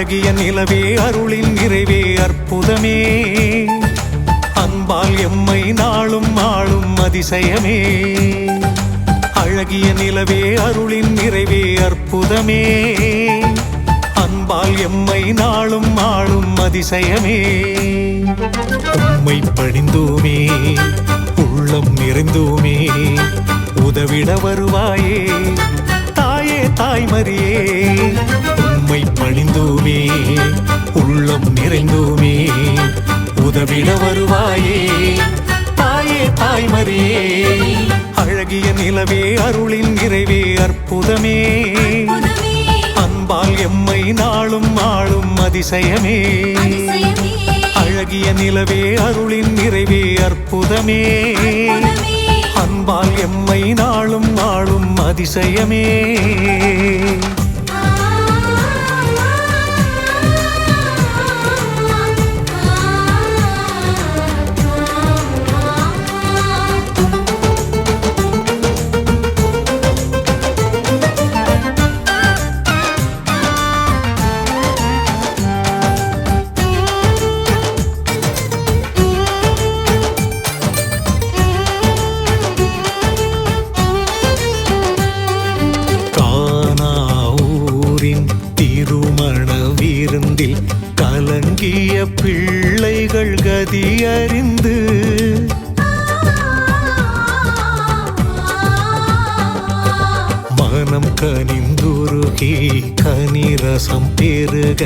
அழகிய நிலவே அருளின் நிறைவே அற்புதமே அன்பால் எம்மை நாளும் ஆளும் அதிசயமே அழகிய நிலவே அருளின் நிறைவே அற்புதமே அன்பால் எம்மை நாளும் ஆளும் அதிசயமே உம்மை பணிந்தோமே உள்ளம் நிறைந்தோமே உதவிட வருவாயே தாயே தாய்மரியே உம்மை பணிந்தோமே உள்ளம் நிறைந்தோமே உதவிட வருவாயே தாயே தாய்மரியே அழகிய நிலவே அருளின் நிறைவே அற்புதமே அன்பால் எம்மை நாளும் ஆளும் அதிசயமே அழகிய நிலவே அருளின் நிறைவே அற்புதமே அன்பால் எம்மை நாளும் ஆளும் அதிசயமே கலங்கிய பிள்ளைகள் கதி அறிந்து மனம் கனிந்துருகி கனிரசம் பெருக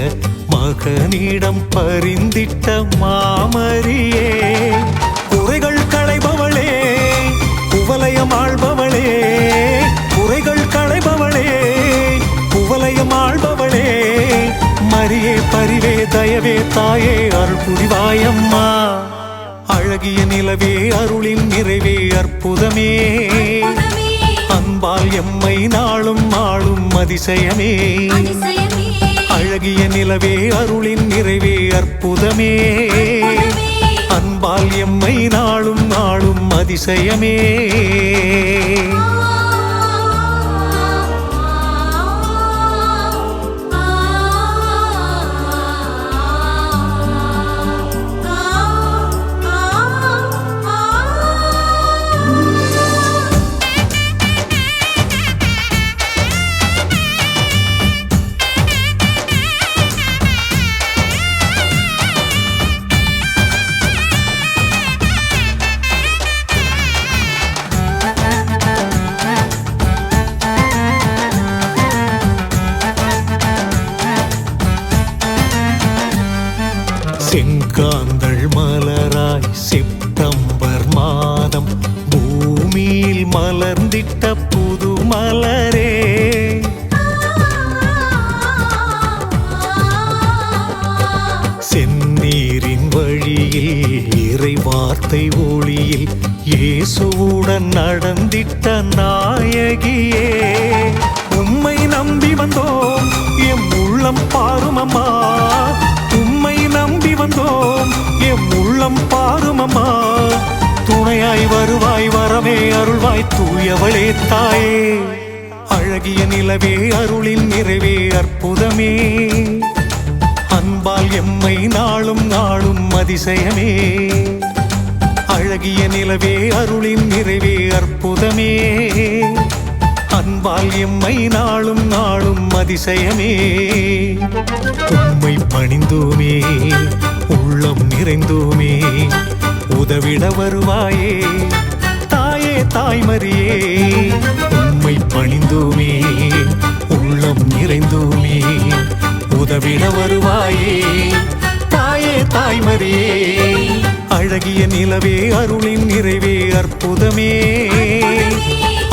மகனிடம் பரிந்திட்ட மாமரியே குறைகள் களைபவளே குவலயம் ஆள்பவளே குறைகள் களைபவளே குவலயம் ஆள்பவளே மரியே பரிவே தயவே தாயே அருள் புரிவாயம்மா அழகிய நிலவே அருளின் நிறைவே அற்புதமே அன்பால் எம்மை நாளும் ஆளும் அதிசயமே அழகிய நிலவே அருளின் நிறைவே அற்புதமே அன்பால் எம்மை நாளும் ஆளும் அதிசயமே செங்காந்தள் மலராய் செப்டம்பர் மாதம் பூமியில் மலர்ந்திட்ட புது மலரே செந்நீரின் வழியில் இறை வார்த்தை ஒளியில் இயேசுவுடன் நடந்திட்ட நாயகியே உம்மை நம்பி வந்தோம் எம் உள்ளம் பாருமம்மா உம்மை நம்பி வந்தோம் எம் உள்ளம் பாருமம்மா துணையாய் வருவாய் வரமே அருள்வாய் தூயவளே தாயே அழகிய நிலவே அருளின் நிறைவே அற்புதமே அன்பால் எம்மை நாளும் நாளும் அதிசயமே அழகிய நிலவே அருளின் நிறைவே அற்புதமே அன்பால் எம்மை நாளும் நாளும் அதிசயமே உம்மை பணிந்தோமே உள்ளம் நிறைந்தோமே உதவிட வருவாயே தாயே தாய்மரியே உம்மை பணிந்தோமே உள்ளம் நிறைந்தோமே உதவிட வருவாயே தாயே தாய்மரியே அழகிய நிலவே அருளின் நிறைவே அற்புதமே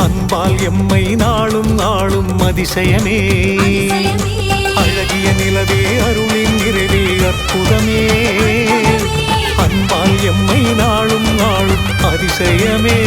அன்பால் எம்மை நாளும் நாளும் அதிசயமே அழகிய நிலவே அருளின் நிறைவே அற்புதமே அன்பால் எம்மை நாளும் நாளும் அதிசயமே